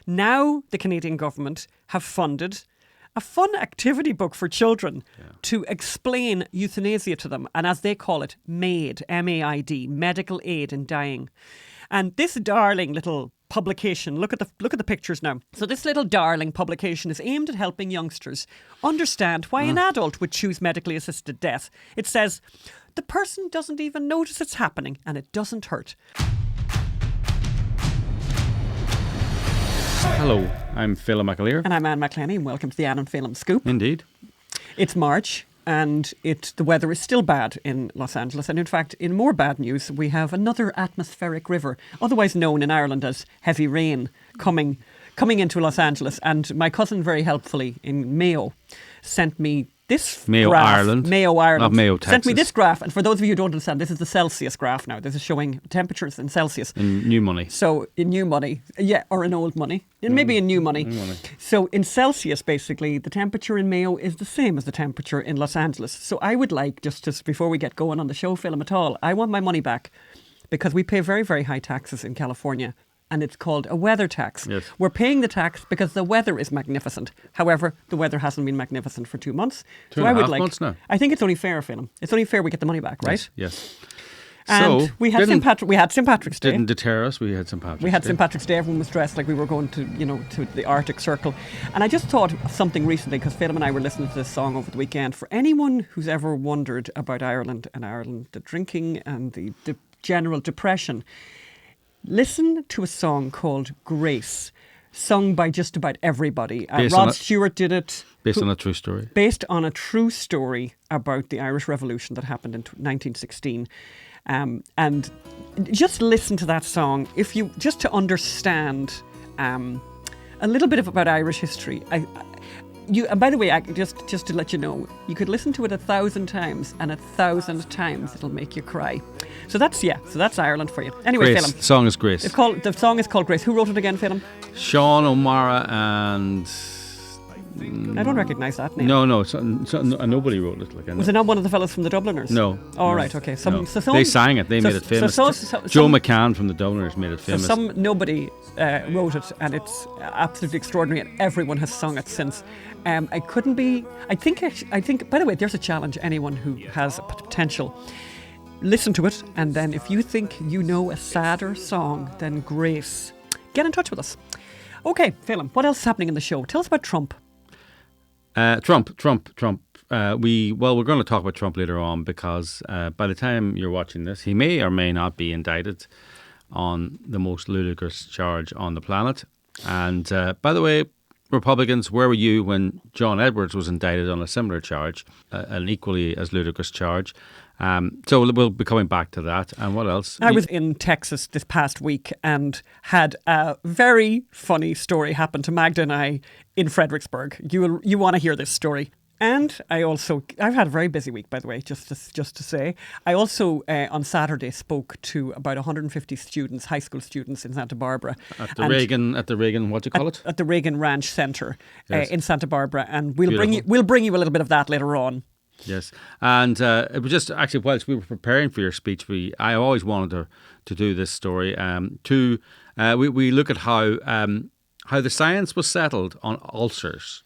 Now the Canadian government have funded a fun activity book for children to explain euthanasia to them. And as they call it, MAID, M-A-I-D, Medical Aid in Dying. And this darling little publication, look at the pictures now. So this little darling publication is aimed at helping youngsters understand why an adult would choose medically assisted death. It says, the person doesn't even notice it's happening and it doesn't hurt. Hello, I'm Phelim McAleer. And I'm Anne McClenny, and welcome to the Anne and Phelim Scoop. Indeed. It's March, and the weather is still bad in Los Angeles. And in fact, in more bad news, we have another atmospheric river, otherwise known in Ireland as heavy rain, coming into Los Angeles. And my cousin, very helpfully, in Mayo, sent me this Mayo, graph. Ireland. Mayo, Ireland. Not Mayo, Texas. Sent me this graph. And for those of you who don't understand, this is the Celsius graph now. This is showing temperatures in Celsius. In new money. So in new money, or in old money, maybe in new money. New money. So in Celsius, basically, the temperature in Mayo is the same as the temperature in Los Angeles. So I would like, just before we get going on the show, Phelim, at all, I want my money back because we pay very, very high taxes in California. And it's called a weather tax. Yes. We're paying the tax because the weather is magnificent. However, the weather hasn't been magnificent for 2 months. Two and a half months now. I think it's only fair, Phelim. It's only fair we get the money back, right? Yes. And So, we had St. Patrick's Day. Didn't deter us. We had St. Patrick's Day. We had St. Patrick's Day. Everyone was dressed like we were going to, to the Arctic Circle. And I just thought of something recently, because Phelim and I were listening to this song over the weekend. For anyone who's ever wondered about Ireland, the drinking and the general depression, listen to a song called Grace, sung by just about everybody. Rod Stewart did it. Based on a true story. Based on a true story about the Irish Revolution that happened in 1916. And just listen to that song just to understand a little bit about Irish history. And by the way, just to let you know, you could listen to it 1,000 times, and 1,000 times it'll make you cry. So that's Ireland for you. Anyway, Grace. Phelim. The song is Grace. The song is called Grace. Who wrote it again, Phelim? Sean O'Mara and... I don't recognise that name. No, nobody wrote it. Was it not one of the fellas from the Dubliners? No. All right, okay. They sang it. They made it famous. Joe McCann from the Dubliners made it famous. So nobody wrote it, and it's absolutely extraordinary, and everyone has sung it since. I think, by the way, there's a challenge. Anyone who has potential, listen to it, and then if you think you know a sadder song than Grace, get in touch with us. Okay, Phelim, what else is happening in the show? Tell us about Trump. Trump. We're going to talk about Trump later on because by the time you're watching this, he may or may not be indicted on the most ludicrous charge on the planet. And by the way, Republicans, where were you when John Edwards was indicted on a similar charge, an equally as ludicrous charge? So we'll be coming back to that. And what else? I was in Texas this past week and had a very funny story happen to Magda and I in Fredericksburg. You want to hear this story. And I've had a very busy week, by the way, just to say. I also, on Saturday, spoke to about 150 students, high school students in Santa Barbara. At the Reagan, what do you call it? At the Reagan Ranch Centre in Santa Barbara. And we'll bring you a little bit of that later on. Yes, and it was just actually whilst we were preparing for your speech, I always wanted to do this story. We look at how the science was settled on ulcers,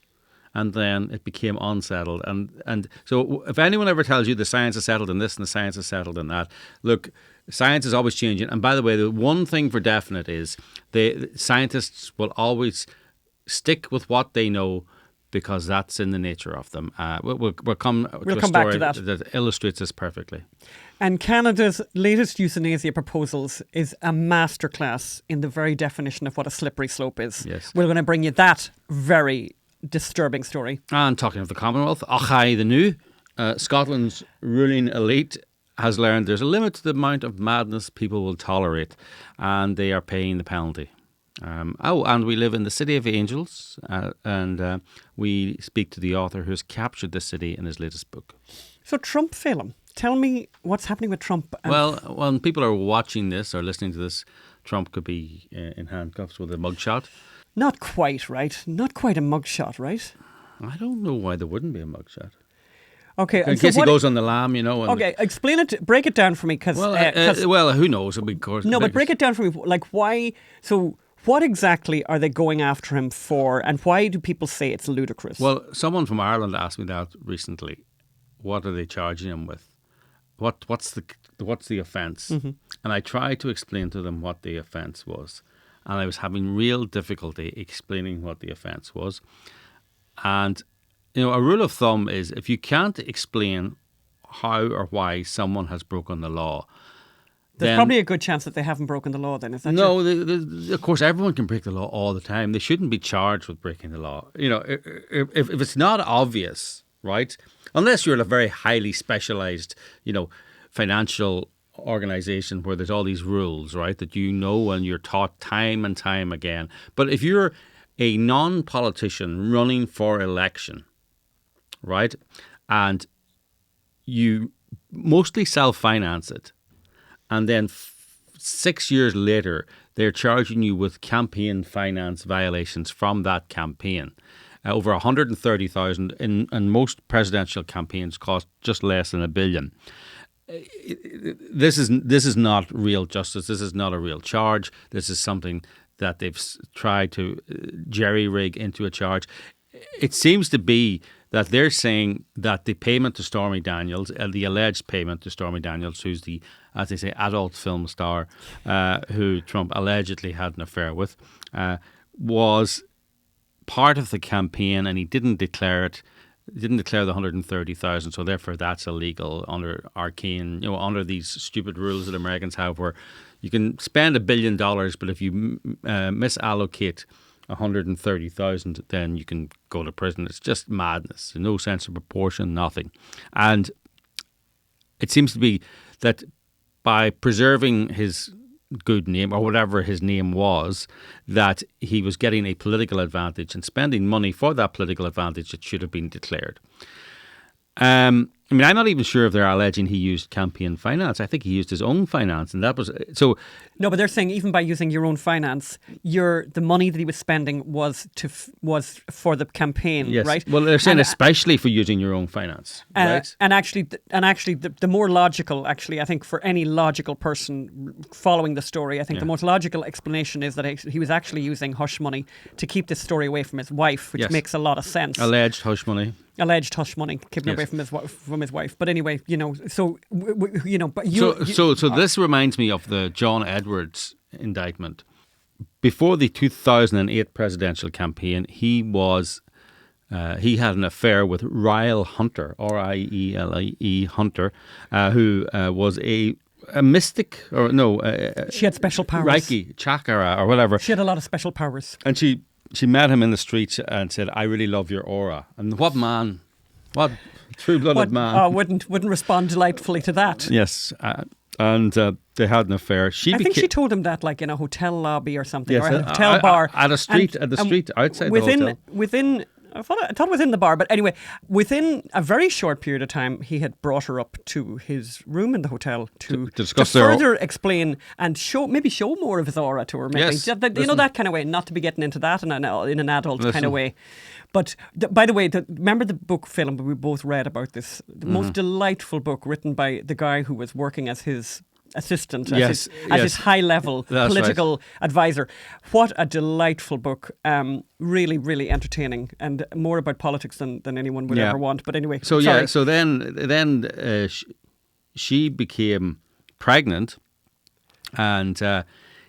and then it became unsettled. And so if anyone ever tells you the science is settled in this and the science is settled in that, look, science is always changing. And by the way, the one thing for definite is the scientists will always stick with what they know, because that's in the nature of them. We'll come to a story back to that illustrates this perfectly. And Canada's latest euthanasia proposals is a masterclass in the very definition of what a slippery slope is. Yes. We're going to bring you that very disturbing story. And talking of the Commonwealth, Achai the New, Scotland's ruling elite has learned there's a limit to the amount of madness people will tolerate, and they are paying the penalty. And we live in the City of Angels, and we speak to the author who has captured the city in his latest book. So Trump, Phelim, tell me what's happening with Trump. Well, when people are watching this or listening to this, Trump could be in handcuffs with a mugshot. Not quite, right? Not quite a mugshot, right? I don't know why there wouldn't be a mugshot. Okay, in case he goes on the lam, you know. Okay, explain it. Break it down for me, because well, who knows? Of course. No, but break it down for me. Like, why? So What exactly are they going after him for, and why do people say it's ludicrous? Well, someone from Ireland asked me that recently. What are they charging him with? What's the offence? Mm-hmm. And I tried to explain to them what the offence was, and I was having real difficulty explaining what the offence was. And a rule of thumb is if you can't explain how or why someone has broken the law, there's probably a good chance that they haven't broken the law then, is that no, of course, everyone can break the law all the time. They shouldn't be charged with breaking the law. If it's not obvious, right, unless you're in a very highly specialised, financial organisation where there's all these rules, right, that and you're taught time and time again. But if you're a non-politician running for election, right, and you mostly self-finance it, and then 6 years later, they're charging you with campaign finance violations from that campaign. Over 130,000, and most presidential campaigns cost just less than $1 billion. This is not real justice. This is not a real charge. This is something that they've tried to jerry-rig into a charge. It seems to be that they're saying that the payment to Stormy Daniels, the alleged payment to Stormy Daniels, who's the, as they say, adult film star who Trump allegedly had an affair with, was part of the campaign, and he didn't declare it. He didn't declare the 130,000, so therefore that's illegal under arcane, under these stupid rules that Americans have, where you can spend $1 billion, but if you misallocate 130,000, then you can go to prison. It's just madness. No sense of proportion, nothing. And it seems to be that by preserving his good name, or whatever his name was, that he was getting a political advantage and spending money for that political advantage that should have been declared. I'm not even sure if they're alleging he used campaign finance. I think he used his own finance, and that was so. No, but they're saying even by using your own finance, the money that he was spending was for the campaign, yes. right? Well, they're saying especially for using your own finance, right? And actually, the more logical, I think for any logical person following the story, I think the most logical explanation is that he was actually using hush money to keep this story away from his wife, which makes a lot of sense. Alleged hush money, keeping away from his wife. But anyway, so this reminds me of the John Edwards indictment. Before the 2008 presidential campaign, he had an affair with Ryle Hunter, Riele Hunter, who was a mystic, or no, she had special powers, Reiki, chakra, or whatever. She had a lot of special powers, and she met him in the street and said, "I really love your aura." And what true-blooded man wouldn't respond delightfully to that? Yes, and they had an affair. I think she told him that, like in a hotel lobby or something, yes, or a hotel bar at the street outside the hotel. I thought it was in the bar, but anyway, within a very short period of time, he had brought her up to his room in the hotel to discuss further explain and show more of his aura to her. Maybe. Yes, that kind of way. Not to be getting into that in an adult kind of way. But by the way, remember the book film we both read about this? The most delightful book written by the guy who was working as his assistant, as his high-level political advisor. What a delightful book. Really, really entertaining, and more about politics than anyone would ever want. But anyway, so sorry. So then she became pregnant, and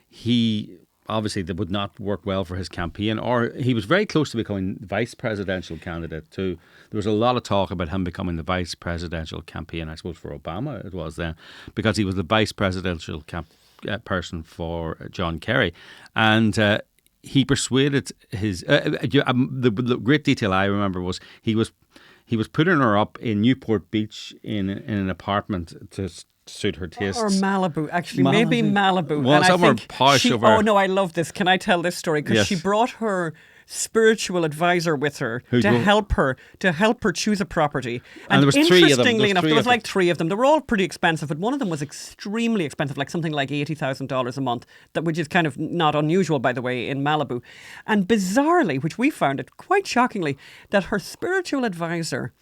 he obviously that would not work well for his campaign, or he was very close to becoming vice presidential candidate too. There was a lot of talk about him becoming the vice presidential campaign, I suppose for Obama it was then, because he was the vice presidential person for John Kerry. And he persuaded his... the great detail I remember was he was putting her up in Newport Beach in an apartment to suit her tastes. Or Malibu, actually. Maybe Malibu. Well, somewhere posh over... Oh, no, I love this. Can I tell this story? Because she brought her spiritual advisor with her to help her choose a property. And there was three of them. There was like three of them. They were all pretty expensive, but one of them was extremely expensive, like something like $80,000 a month, which is kind of not unusual, by the way, in Malibu. And bizarrely, which we found it quite shockingly, that her spiritual advisor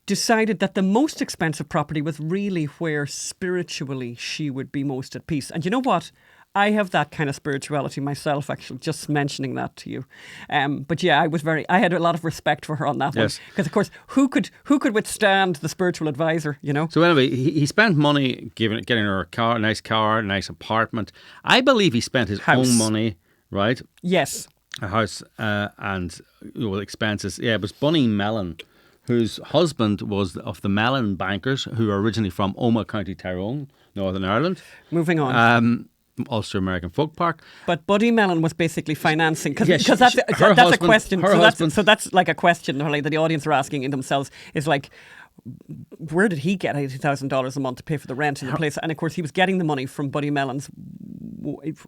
decided that the most expensive property was really where spiritually she would be most at peace. And you know what? I have that kind of spirituality myself, actually, just mentioning that to you. But yeah, I had a lot of respect for her on that one. Because, of course, who could withstand the spiritual advisor, you know? So anyway, he spent money getting her a nice car, a nice apartment. I believe he spent his own money, right? Yes. A house and expenses. Yeah, it was Bunny Mellon, whose husband was of the Mellon bankers, who are originally from Omagh, County Tyrone, Northern Ireland. Moving on. Ulster American Folk Park. But Buddy Mellon was basically financing, because that's a question. So that's like a question that the audience are asking in themselves, is like, where did he get $80,000 a month to pay for the rent in the place? And of course, he was getting the money from Buddy Mellon's.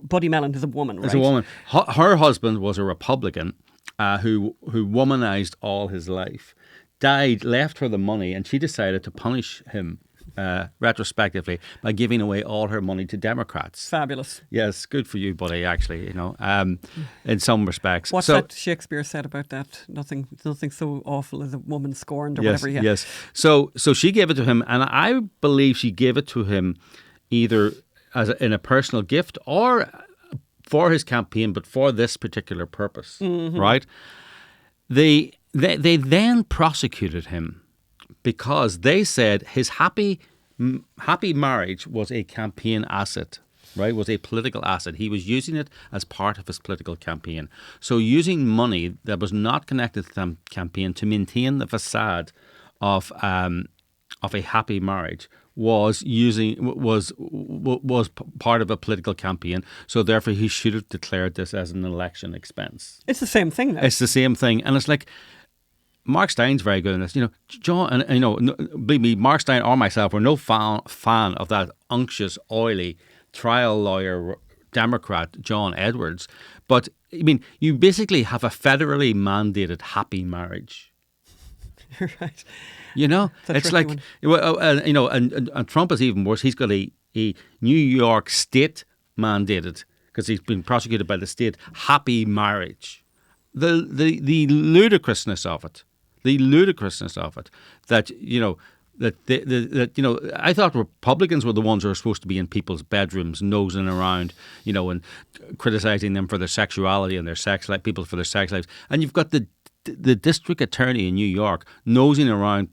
Buddy Mellon is a woman, right? Is a woman. Her husband was a Republican who womanized all his life. Died, left her the money, and she decided to punish him retrospectively by giving away all her money to Democrats. Fabulous. Yes, good for you, buddy. Actually, in some respects. What's that Shakespeare said about that? Nothing so awful as a woman scorned, or whatever. Yeah. Yes. So she gave it to him, and I believe she gave it to him either in a personal gift or for his campaign, but for this particular purpose, right? They then prosecuted him because they said his happy marriage was a campaign asset, right? Was a political asset. He was using it as part of his political campaign. So using money that was not connected to the campaign to maintain the facade of a happy marriage was part of a political campaign. So therefore, he should have declared this as an election expense. It's the same thing, though. It's the same thing, and it's like, Mark Stein's very good in this. John, and believe me, Mark Stein or myself were no fan of that unctuous, oily trial lawyer Democrat John Edwards. But I mean, you basically have a federally mandated happy marriage. Right. It's like, and Trump is even worse. He's got a New York state mandated, because he's been prosecuted by the state, happy marriage. The ludicrousness of it. The ludicrousness of it, that I thought Republicans were the ones who were supposed to be in people's bedrooms, nosing around, and criticizing them for their sexuality and their sex life, people for their sex lives. And you've got the district attorney in New York nosing around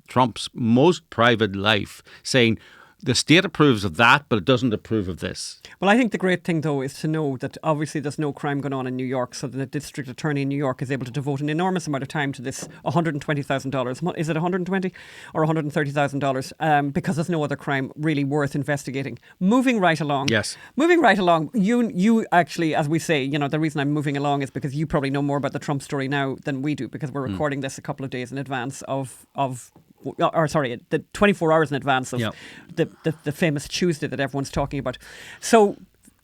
Trump's most private life, saying the state approves of that, but it doesn't approve of this. Well, I think the great thing, though, is to know that obviously there's no crime going on in New York, so the district attorney in New York is able to devote an enormous amount of time to this $120,000. Is it $120,000 or $130,000? Because there's no other crime really worth investigating. Moving right along. Yes. Moving right along. You actually, as we say, the reason I'm moving along is because you probably know more about the Trump story now than we do, because we're recording this a couple of days in advance the 24 hours in advance of the famous Tuesday that everyone's talking about. So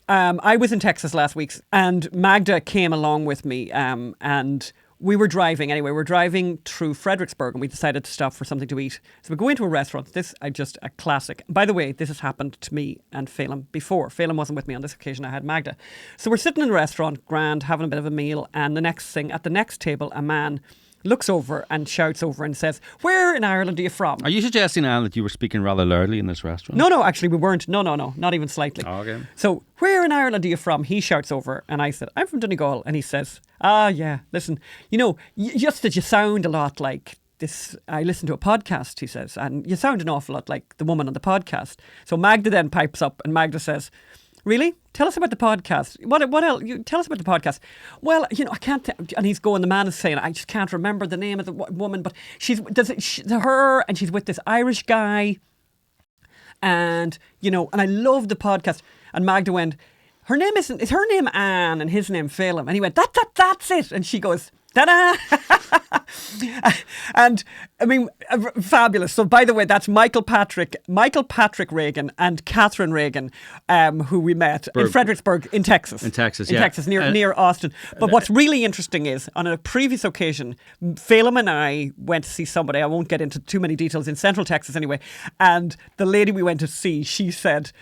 I was in Texas last week, and Magda came along with me, and we were driving. Anyway, we're driving through Fredericksburg, and we decided to stop for something to eat. So we go into a restaurant. This is just a classic. By the way, this has happened to me and Phelim before. Phelim wasn't with me on this occasion. I had Magda. So we're sitting in a restaurant, grand, having a bit of a meal, and the next thing, at the next table, a man looks over and shouts over and says, "Where in Ireland are you from?" Are you suggesting, Alan, that you were speaking rather loudly in this restaurant? No, actually we weren't. No, not even slightly. Oh, okay. So, "Where in Ireland are you from?" He shouts over, and I said, "I'm from Donegal." And he says, yeah, listen, just that you sound a lot like this. I listen to a podcast," he says, "and you sound an awful lot like the woman on the podcast." So Magda then pipes up, and Magda says, "Really? Tell us about the podcast. What else? Tell us about the podcast." "Well, I can't." And he's going, the man is saying, "I just can't remember the name of the woman, but she's her, and she's with this Irish guy. And, and I love the podcast." And Magda went, is her name Anne and his name Phelim?" And he went, that's it. And she goes, "Ta-da!" And I mean, fabulous. So, by the way, that's Michael Patrick Reagan and Catherine Reagan, who we met in Fredericksburg in Texas. In Texas, near Austin. But what's really interesting is, on a previous occasion, Phelim and I went to see somebody. I won't get into too many details, in Central Texas anyway. And the lady we went to see, she said,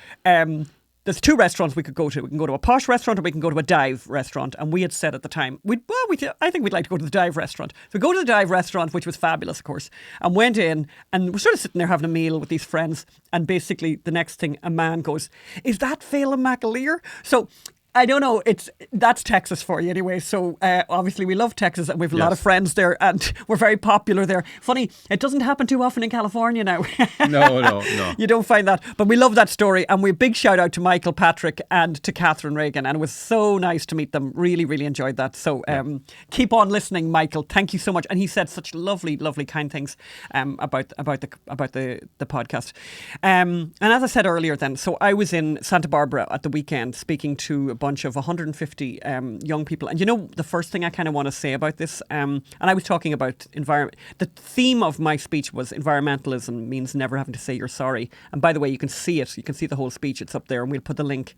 there's two restaurants we could go to. We can go to a posh restaurant or we can go to a dive restaurant. And we had said at the time, I think we'd like to go to the dive restaurant. So we go to the dive restaurant, which was fabulous, of course, and went in and we're sort of sitting there having a meal with these friends. And basically the next thing, a man goes, "Is that Phelan McAleer?" So I don't know. That's Texas for you anyway. So obviously we love Texas and we have a lot of friends there and we're very popular there. Funny, it doesn't happen too often in California now. No. You don't find that. But we love that story. And we big shout out to Michael Patrick and to Catherine Reagan. And it was so nice to meet them. Really, really enjoyed that. So keep on listening, Michael. Thank you so much. And he said such lovely, lovely, kind things about the podcast. And as I said earlier then, so I was in Santa Barbara at the weekend speaking to bunch of 150 young people. And you know, the first thing I kind of want to say about this, and I was talking about environment, the theme of my speech was environmentalism means never having to say you're sorry. And by the way, you can see it. You can see the whole speech. It's up there and we'll put the link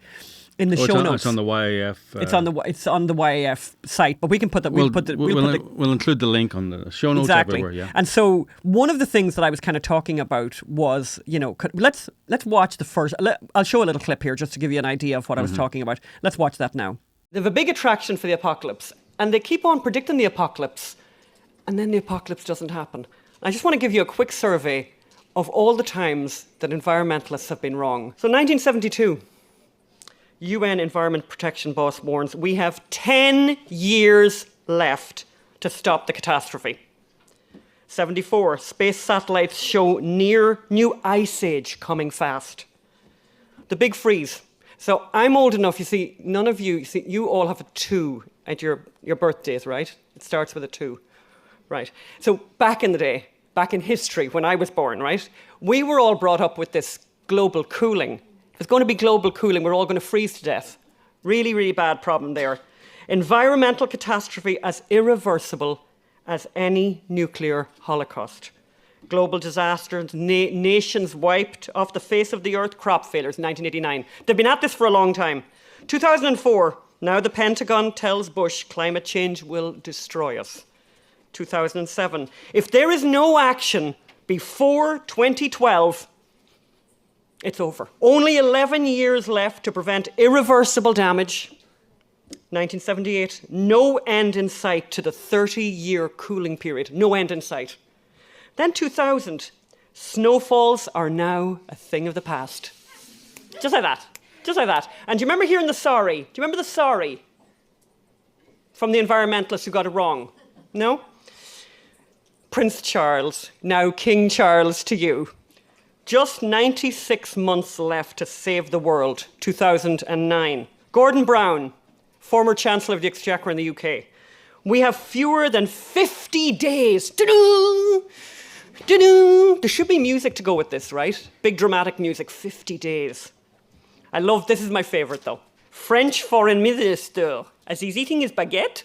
in the show notes. It's on the YAF. It's on the YAF site, but we can put that. We'll include the link on the show notes everywhere. Yeah. And so one of the things that I was kind of talking about was, you know, let's watch the first. I'll show a little clip here just to give you an idea of what I was talking about. Let's watch that now. They have a big attraction for the apocalypse, and they keep on predicting the apocalypse, and then the apocalypse doesn't happen. I just want to give you a quick survey of all the times that environmentalists have been wrong. So 1972. UN Environment Protection Boss warns we have 10 years left to stop the catastrophe. 74, space satellites show near new ice age coming fast. The big freeze. So I'm old enough, you see, none of you, you all have a 2 at your birthdays, right? It starts with a 2, right? So back in the day, back in history, when I was born, right? We were all brought up with this global cooling. There's going to be global cooling. We're all going to freeze to death. Really, really bad problem there. Environmental catastrophe as irreversible as any nuclear holocaust. Global disasters, nations wiped off the face of the earth, crop failures, 1989. They've been at this for a long time. 2004, now the Pentagon tells Bush climate change will destroy us. 2007, if there is no action before 2012, it's over. Only 11 years left to prevent irreversible damage. 1978, no end in sight to the 30-year cooling period. No end in sight. Then 2000, snowfalls are now a thing of the past. Just like that. Just like that. And do you remember hearing the sorry? Do you remember the sorry from the environmentalists who got it wrong? No? Prince Charles, now King Charles to you. Just 96 months left to save the world, 2009. Gordon Brown, former Chancellor of the Exchequer in the UK. We have fewer than 50 days. Do-do! Do-do! There should be music to go with this, right? Big dramatic music, 50 days. I love, this is my favourite though. French Foreign Minister, as he's eating his baguette,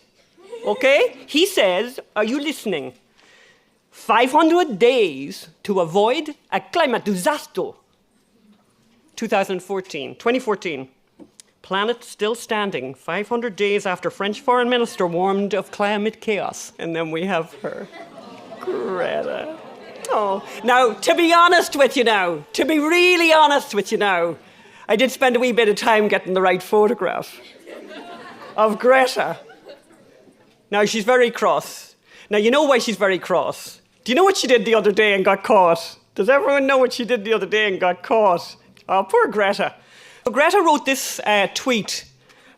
okay? He says, are you listening? 500 days to avoid a climate disaster. 2014. Planet still standing, 500 days after French Foreign Minister warned of climate chaos. And then we have her, Greta. Oh, now, to be honest with you now, to be really honest with you now, I did spend a wee bit of time getting the right photograph of Greta. Now, she's very cross. Now, you know why she's very cross? Do you know what she did the other day and got caught? Does everyone know what she did the other day and got caught? Oh, poor Greta. So Greta wrote this tweet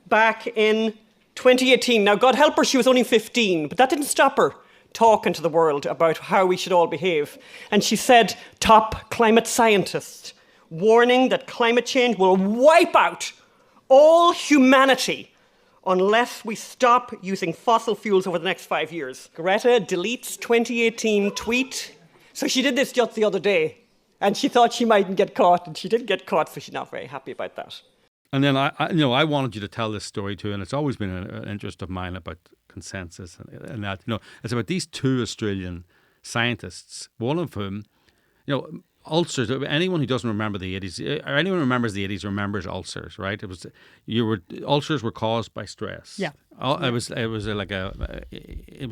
back in 2018. Now, God help her, she was only 15, but that didn't stop her talking to the world about how we should all behave. And she said, top climate scientists warning that climate change will wipe out all humanity unless we stop using fossil fuels over the next 5 years. Greta deletes 2018 tweet. So she did this just the other day, and she thought she mightn't get caught, and she did get caught, so she's not very happy about that. And then I wanted you to tell this story too, and it's always been an interest of mine about consensus and that. It's about these 2 Australian scientists, one of whom, ulcers. Anyone who doesn't remember the 80s, or anyone who remembers the 80s, remembers ulcers, right? Ulcers were caused by stress. Yeah. It was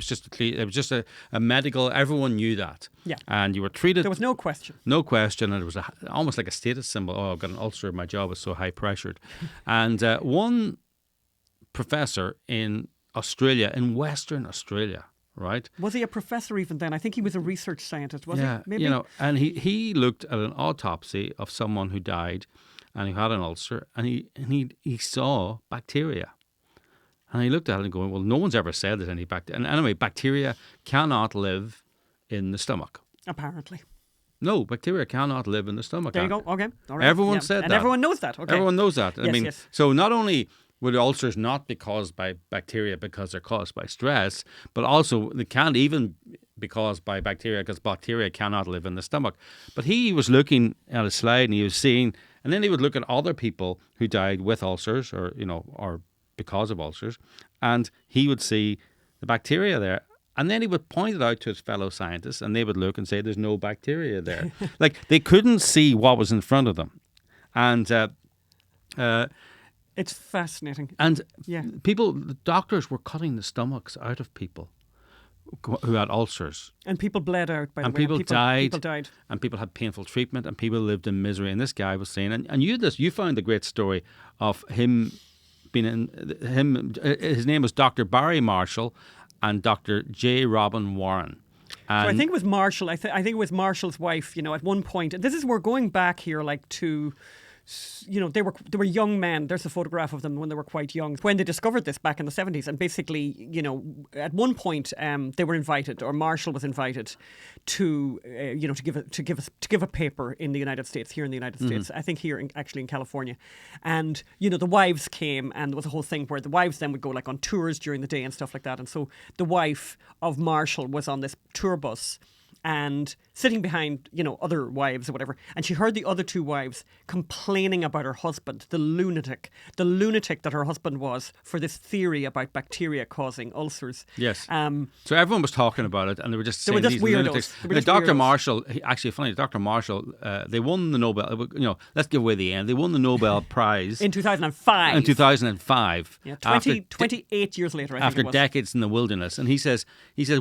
just a medical. Everyone knew that. Yeah. And you were treated. There was no question. No question, and it was almost like a status symbol. Oh, I've got an ulcer. My job is so high pressured. And one professor in Australia, in Western Australia, right? Was he a professor even then? I think he was a research scientist, was he? Maybe? You know, and he looked at an autopsy of someone who died and who had an ulcer, and he saw bacteria. And he looked at it and going, well, no one's ever said that any bacteria. And anyway, bacteria cannot live in the stomach. Apparently. No, bacteria cannot live in the stomach. There you go. Okay. All right. Everyone said that. And everyone knows that. Okay. Everyone knows that. Yes, I mean, yes. so not only would ulcers not be caused by bacteria because they're caused by stress, but also they can't even be caused by bacteria because bacteria cannot live in the stomach. But he was looking at a slide and he was seeing, and then he would look at other people who died with ulcers or because of ulcers, and he would see the bacteria there. And then he would point it out to his fellow scientists, and they would look and say, there's no bacteria there. Like, they couldn't see what was in front of them. And it's fascinating. And yeah. the doctors were cutting the stomachs out of people who had ulcers. And people bled out, by the way. And people died. People died. And people had painful treatment, and people lived in misery. And this guy was saying, and you found the great story of him his name was Dr. Barry Marshall and Dr. J. Robin Warren. And so I think it was Marshall. I think it was Marshall's wife. At one point, we're going back here, like to, they were young men. There's a photograph of them when they were quite young when they discovered this back in the 70s. And basically, at one point, they were invited, or Marshall was invited to, to give a paper in the United States, here in the United States. I think here, actually in California. And the wives came, and there was a whole thing where the wives then would go like on tours during the day and stuff like that. And so the wife of Marshall was on this tour bus and sitting behind, other wives or whatever. And she heard the other two wives complaining about her husband, the lunatic that her husband was for this theory about bacteria causing ulcers. Yes. So everyone was talking about it, and they were just saying these weirdos. lunatics. Dr. Marshall, actually funny, Dr. Marshall, they won the Nobel, let's give away the end. They won the Nobel Prize. In 2005. In 2005. Yeah, 28 years later, I think after it was. decades in the wilderness. And he says,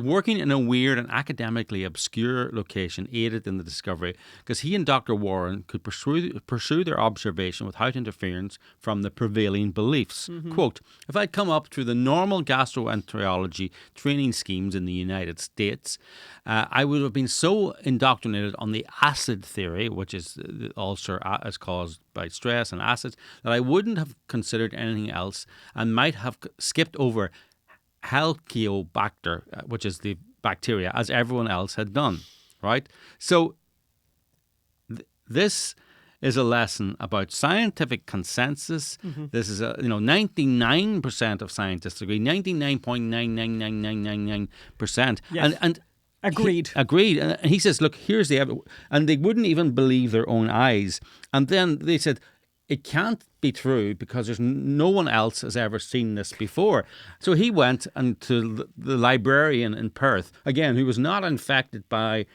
working in a weird and academically obscure location aided in the discovery because he and Dr. Warren could pursue their observation without interference from the prevailing beliefs. Quote, if I'd come up through the normal gastroenterology training schemes in the United States, I would have been so indoctrinated on the acid theory, which is the ulcer is caused by stress and acids, that I wouldn't have considered anything else and might have skipped over Helicobacter, which is the bacteria, as everyone else had done. Right? So this is a lesson about scientific consensus. This is 99% of scientists agree, 99.99999%. Yes. And agreed. Agreed. And he says, look, here's the evidence. And they wouldn't even believe their own eyes. And then they said, it can't be true because there's no one else has ever seen this before. So he went and to the librarian in Perth, again, who was not infected by,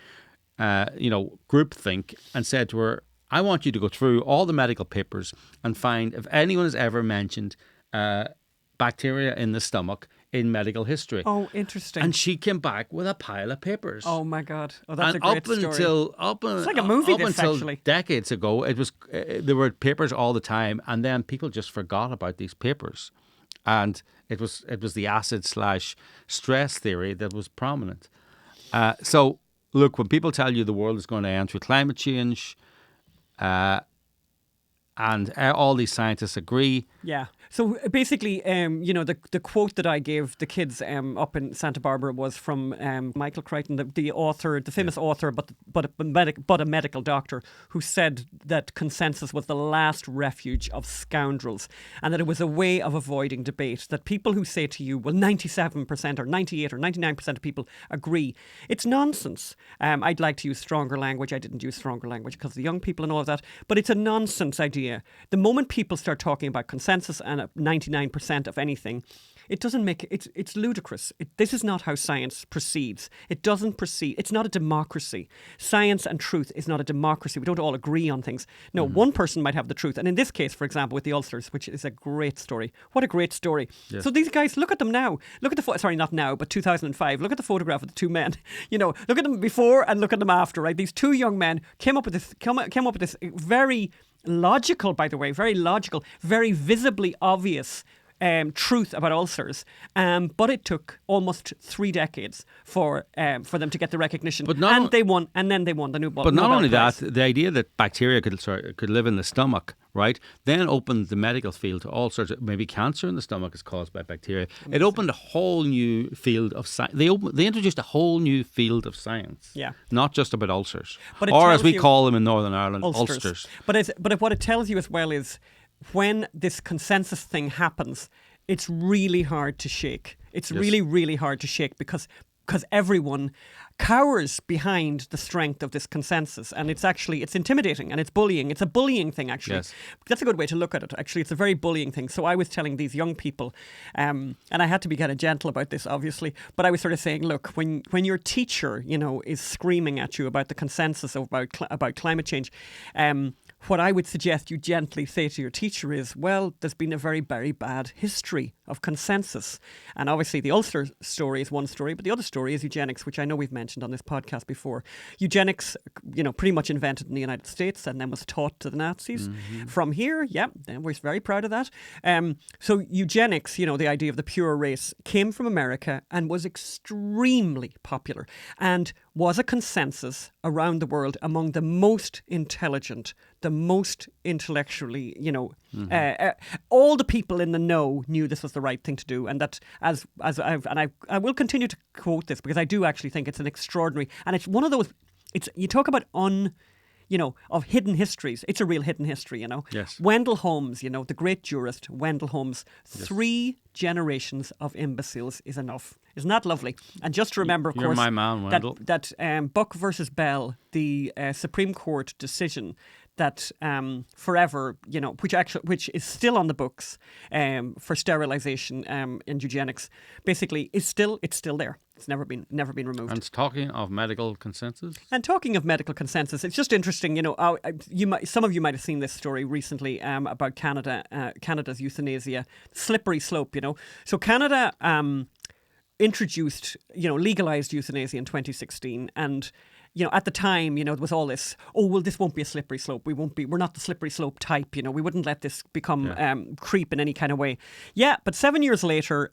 groupthink, and said to her, I want you to go through all the medical papers and find if anyone has ever mentioned bacteria in the stomach in medical history. Oh, interesting. And she came back with a pile of papers. Oh my God! Oh, that's and a great story. It's like a movie. Until actually, decades ago, it was there were papers all the time, and then people just forgot about these papers, and it was the acid/stress theory that was prominent. So look, when people tell you the world is going to end through climate change, and all these scientists agree. Yeah. So basically, the quote that I gave the kids up in Santa Barbara was from Michael Crichton, the author, the famous author, but a medical doctor, who said that consensus was the last refuge of scoundrels, and that it was a way of avoiding debate. That people who say to you, well, 97% or 98 or 99% of people agree, it's nonsense. I'd like to use stronger language. I didn't use stronger language because of the young people and all of that, but it's a nonsense idea. The moment people start talking about consensus and 99% of anything, It doesn't make it's ludicrous. This is not how science proceeds. It doesn't proceed. It's not a democracy. Science and truth is not a democracy. We don't all agree on things. No, one person might have the truth. And in this case, for example, with the ulcers, which is a great story. What a great story. Yes. So these guys, look at them now. Look at sorry, not now, but 2005. Look at the photograph of the two men. Look at them before and look at them after, right? These two young men came up with this very logical, by the way, very logical, very visibly obvious truth about ulcers, but it took almost 3 decades for them to get the recognition. They won the Nobel Prize. But not only that, the idea that bacteria could live in the stomach, right, then opened the medical field to all sorts of, maybe cancer in the stomach is caused by bacteria. Amazing. It opened a whole new field of science. They introduced a whole new field of science, not just about ulcers, or as we call them in Northern Ireland, ulcers. But what it tells you as well is, when this consensus thing happens, it's really hard to shake. It's really, really hard to shake because everyone cowers behind the strength of this consensus, and it's intimidating and it's bullying. It's a bullying thing, actually. Yes. That's a good way to look at it. Actually, it's a very bullying thing. So I was telling these young people, and I had to be kind of gentle about this, obviously, but I was sort of saying, look, when your teacher, is screaming at you about the consensus about climate change, what I would suggest you gently say to your teacher is, well, there's been a very, very bad history of consensus. And obviously the Ulcer story is one story, but the other story is eugenics, which I know we've mentioned on this podcast before. Eugenics, pretty much invented in the United States and then was taught to the Nazis. Mm-hmm. From here, we're very proud of that. So eugenics, the idea of the pure race, came from America and was extremely popular and was a consensus around the world among the most intelligent, the most intellectually, all the people in the know knew this was the right thing to do, and that I will continue to quote this because I do actually think it's an extraordinary, and it's one of those. You talk about of hidden histories. It's a real hidden history, Yes. Wendell Holmes, the great jurist, Wendell Holmes. Yes. 3 generations of imbeciles is enough. Isn't that lovely? And just to remember, of You're course, my man, Wendell. that Buck versus Bell, the Supreme Court decision that forever, which is still on the books for sterilisation in eugenics, basically it's still there. It's never been removed. And talking of medical consensus, it's just interesting. Some of you might have seen this story recently about Canada's euthanasia slippery slope. So Canada introduced, legalized euthanasia in 2016, and at the time, there was all this, this won't be a slippery slope. We're not the slippery slope type, we wouldn't let this become creep in any kind of way. Yeah, but 7 years later,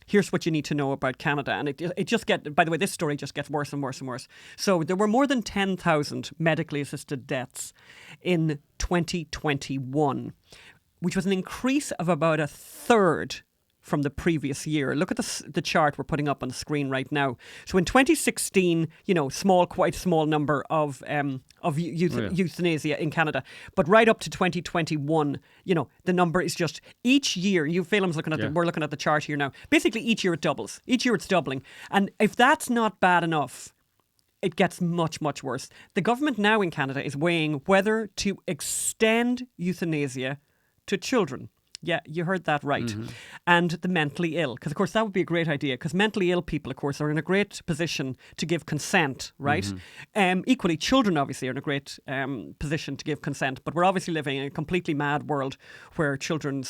here's what you need to know about Canada. And it just by the way, this story just gets worse and worse and worse. So there were more than 10,000 medically assisted deaths in 2021, which was an increase of about a third from the previous year. Look at the chart we're putting up on the screen right now. So in 2016, quite small number of euthanasia in Canada, but right up to 2021, the number is just each year. We're looking at the chart here now. Basically, each year it doubles. Each year it's doubling, and if that's not bad enough, it gets much, much worse. The government now in Canada is weighing whether to extend euthanasia to children. Yeah, you heard that right. Mm-hmm. And the mentally ill. Because, of course, that would be a great idea. Because mentally ill people, of course, are in a great position to give consent, right? Mm-hmm. Equally, children, obviously, are in a great position to give consent. But we're obviously living in a completely mad world where children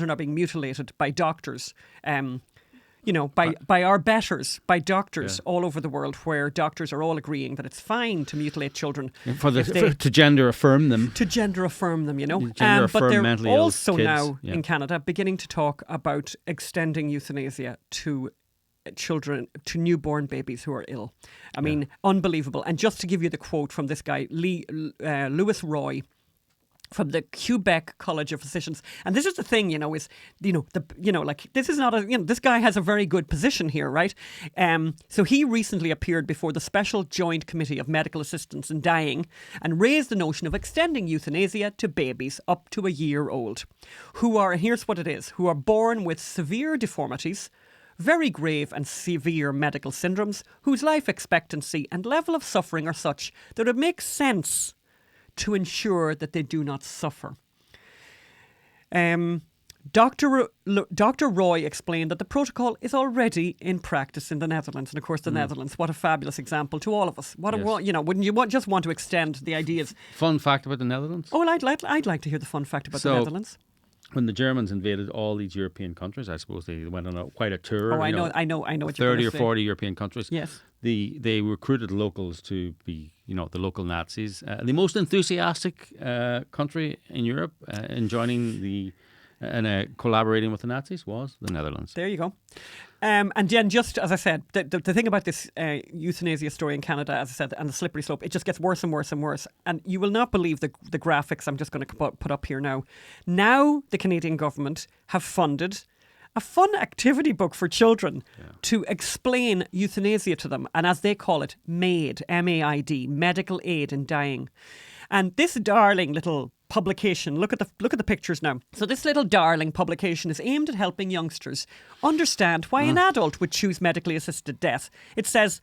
are being mutilated by doctors. By our betters, by doctors all over the world, where doctors are all agreeing that it's fine to mutilate children. To gender affirm them. To gender affirm them, Gender affirm but they're mentally ill also kids. now in Canada beginning to talk about extending euthanasia to children, to newborn babies who are ill. I mean, unbelievable. And just to give you the quote from this guy, Lewis Roy, from the Quebec College of Physicians. And this is the thing, this is not this guy has a very good position here, right? So he recently appeared before the Special Joint Committee of Medical Assistance in Dying and raised the notion of extending euthanasia to babies up to a year old who are born with severe deformities, very grave and severe medical syndromes, whose life expectancy and level of suffering are such that it makes sense to ensure that they do not suffer. Dr. Roy explained that the protocol is already in practice in the Netherlands. And of course, the Netherlands, what a fabulous example to all of us. Wouldn't you just want to extend the ideas? Fun fact about the Netherlands? Oh, well, I'd like to hear the fun fact about the Netherlands. When the Germans invaded all these European countries, I suppose they went on quite a tour. Oh, I know what you're 30 or say. 40 European countries. Yes. They recruited locals to be, the local Nazis. The most enthusiastic country in Europe in joining and collaborating with the Nazis was the Netherlands. There you go. And then, just as I said, the thing about this euthanasia story in Canada, as I said, and the slippery slope, it just gets worse and worse and worse. And you will not believe the graphics I'm just going to put up here now. Now the Canadian government have funded a fun activity book for children to explain euthanasia to them. And as they call it, MAID, M-A-I-D, medical aid in dying. And this darling little publication, look at the pictures now. So this little darling publication is aimed at helping youngsters understand why an adult would choose medically assisted death. It says,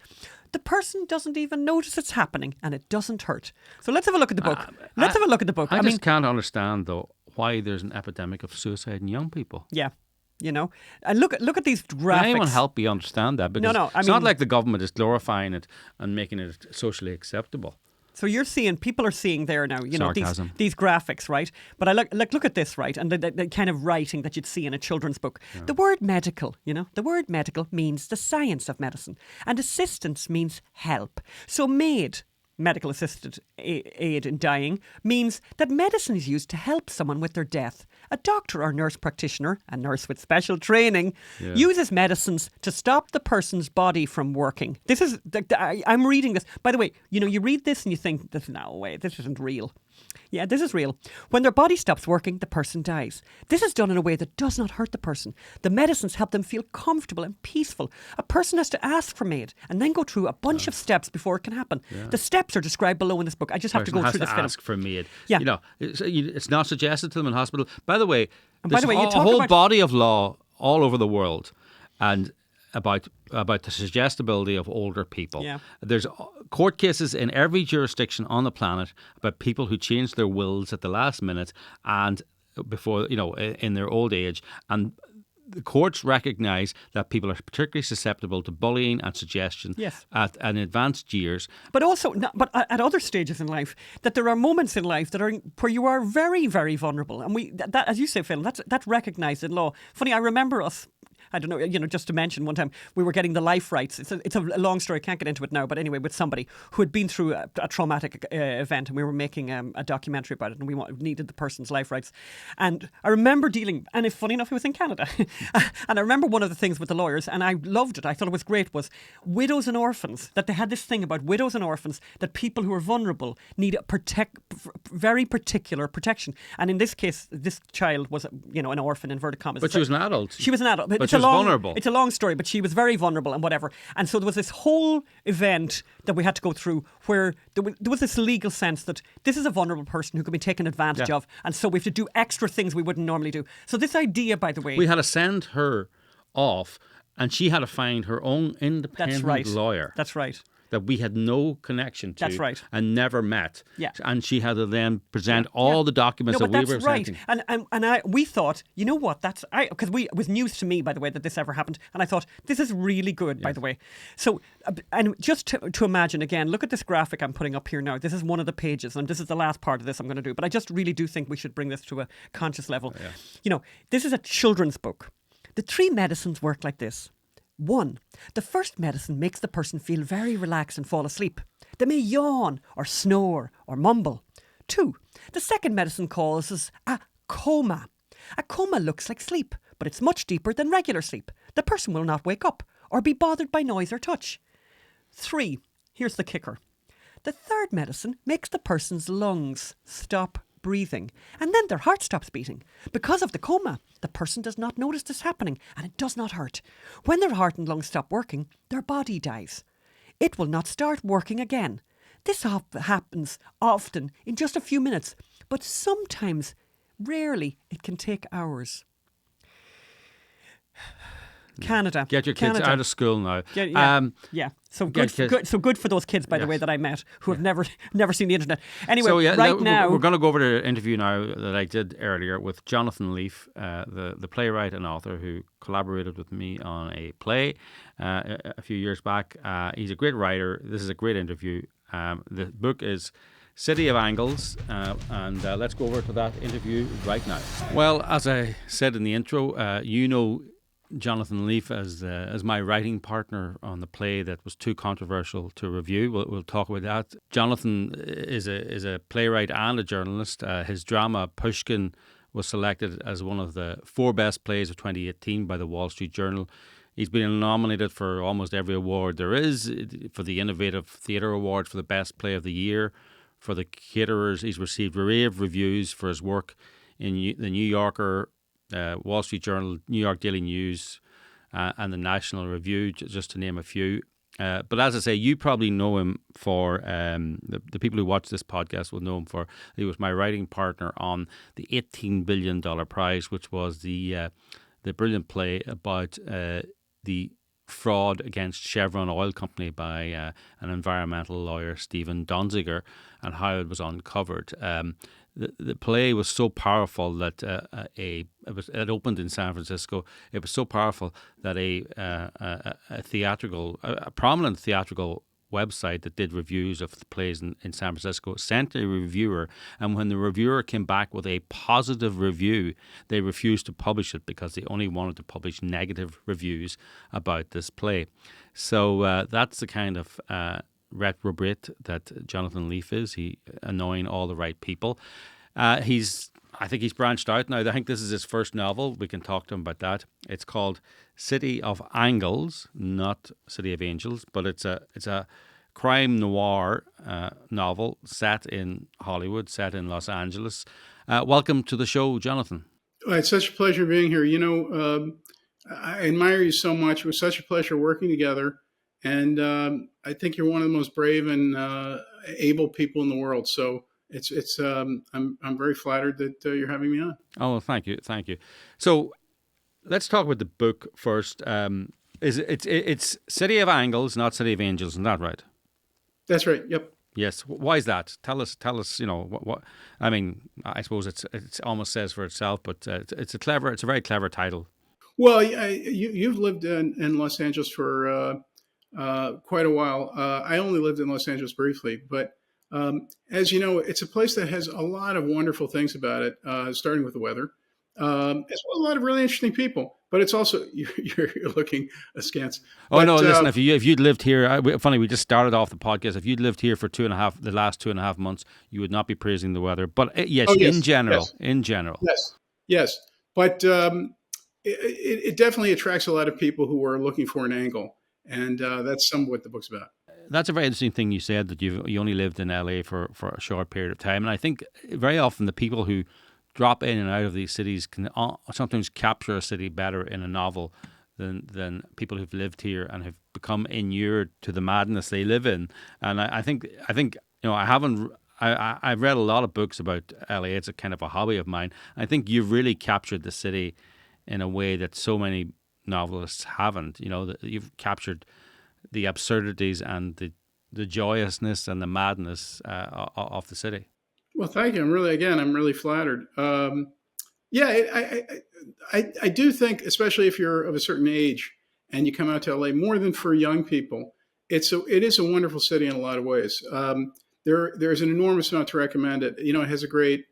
the person doesn't even notice it's happening and it doesn't hurt. So let's have a look at the book. I just can't understand, though, why there's an epidemic of suicide in young people. Yeah. And look at these graphics. Can anyone help you understand that? Because no. It's not like the government is glorifying it and making it socially acceptable. So people are seeing there now, Sarcasm. these graphics, right? But I look at this, right? And the kind of writing that you'd see in a children's book. Yeah. The word medical, the word medical means the science of medicine. And assistance means help. So MAID, medical assisted aid in dying, means that medicine is used to help someone with their death. A doctor or nurse practitioner, a nurse with special training, uses medicines to stop the person's body from working. This is, I'm reading this. By the way, you read this and you think, no way, this isn't real. Yeah, this is real. When their body stops working, the person dies. This is done in a way that does not hurt the person. The medicines help them feel comfortable and peaceful. A person has to ask for MAID and then go through a bunch of steps before it can happen. Yeah. The steps are described below in this book. I just have to go through this film. Ask for MAID. Yeah. It's not suggested to them in hospital. By the way, there's a whole body of law all over the world and about the suggestibility of older people. Yeah. There's court cases in every jurisdiction on the planet about people who change their wills at the last minute and before, in their old age. And the courts recognise that people are particularly susceptible to bullying and suggestion at an advanced years. But also, at other stages in life, that there are moments in life where you are very, very vulnerable. And that, as you say, Phil, that's recognised in law. Funny, I remember us, I don't know, just to mention one time, we were getting the life rights. It's a long story, I can't get into it now, but anyway, with somebody who had been through a traumatic event, and we were making a documentary about it, and we needed the person's life rights. And I remember and if funny enough, it was in Canada. And I remember one of the things with the lawyers, and I loved it, I thought it was great, was widows and orphans, that they had this thing about widows and orphans, that people who are vulnerable need very particular protection. And in this case, this child was, an orphan, inverted commas. But she was an adult. She was an adult. But she was vulnerable. It's a long story, but she was very vulnerable and whatever. And so there was this whole event that we had to go through where there was this legal sense that this is a vulnerable person who could be taken advantage of. And so we have to do extra things we wouldn't normally do. So this idea, by the way... We had to send her off and she had to find her own independent lawyer. That's right. That we had no connection to. That's right. And never met. Yeah. And she had to then present all the documents that we were presenting. Right. And we thought, you know what, because it was news to me, by the way, that this ever happened. And I thought, this is really good, by the way. So, and just to imagine again, look at this graphic I'm putting up here now. This is one of the pages, and this is the last part of this I'm going to do. But I just really do think we should bring this to a conscious level. Yeah. This is a children's book. The 3 medicines work like this. 1. The first medicine makes the person feel very relaxed and fall asleep. They may yawn or snore or mumble. 2. The second medicine causes a coma. A coma looks like sleep, but it's much deeper than regular sleep. The person will not wake up or be bothered by noise or touch. 3. Here's the kicker. The third medicine makes the person's lungs stop breathing, and then their heart stops beating. Because of the coma, the person does not notice this happening, and it does not hurt. When their heart and lungs stop working, their body dies. It will not start working again. This happens often in just a few minutes, but sometimes, rarely, it can take hours. Canada. Get your kids Canada. out of school now. Yeah. So good. So good for those kids, by the way, that I met who have never seen the internet. Anyway, So now we're going to go over to the interview now that I did earlier with Jonathan Leaf, the playwright and author who collaborated with me on a play a few years back. He's a great writer. This is a great interview. The book is City of Angles, and let's go over to that interview right now. Well, as I said in the intro, you know Jonathan Leaf as my writing partner on the play that was too controversial to review. We'll talk about that. Jonathan is a playwright and a journalist. His drama Pushkin was selected as one of the 4 best plays of 2018 by the Wall Street Journal. He's been nominated for almost every award there is, for the Innovative Theatre Award for the Best Play of the Year. For the caterers, he's received rave reviews for his work in the New Yorker, Wall Street Journal, New York Daily News, and the National Review, just to name a few. But as I say, you probably know him for, the people who watch this podcast will know him for, he was my writing partner on the $18 billion prize, which was the brilliant play about the fraud against Chevron Oil Company by an environmental lawyer, Stephen Donziger, and how it was uncovered. The play was so powerful that it opened in San Francisco. It was so powerful that a prominent theatrical website that did reviews of the plays in San Francisco sent a reviewer, and when the reviewer came back with a positive review, they refused to publish it because they only wanted to publish negative reviews about this play. So that's the kind of reprobate that Jonathan Leaf is. He annoying all the right people. I think he's branched out now. I think this is his first novel. We can talk to him about that. It's called City of Angles, not City of Angels, but it's a crime noir novel set in Hollywood, set in Los Angeles. Welcome to the show, Jonathan. Well, it's such a pleasure being here. I admire you so much. It was such a pleasure working together. And I think you're one of the most brave and able people in the world. So I'm very flattered that you're having me on. Oh, well, thank you. So let's talk about the book first. It's City of Angles, not City of Angels, isn't that right? That's right. Yep. Yes. Why is that? Tell us. What I mean, I suppose it almost says for itself, but it's a very clever title. Well, you've lived in Los Angeles for quite a while. I only lived in Los Angeles briefly, but as you know, it's a place that has a lot of wonderful things about it, starting with the weather, as well as a lot of really interesting people. But it's also, you're looking askance. Oh, no, listen, if you'd lived here, funny, we just started off the podcast. If you'd lived here for the last 2.5 months, you would not be praising the weather. But yes, in general. Yes. But it definitely attracts a lot of people who are looking for an angle. And that's some of what the book's about. That's a very interesting thing you said, that you only lived in LA for a short period of time. And I think very often the people who drop in and out of these cities can sometimes capture a city better in a novel than people who've lived here and have become inured to the madness they live in. And I think I've read a lot of books about LA. It's a kind of a hobby of mine. I think you've really captured the city in a way that so many novelists haven't. That you've captured the absurdities and the joyousness and the madness of the city. Well, thank you. I'm really flattered. I do think, especially if you're of a certain age and you come out to LA, more than for young people, it is a wonderful city in a lot of ways. There's an enormous amount to recommend it. It has a great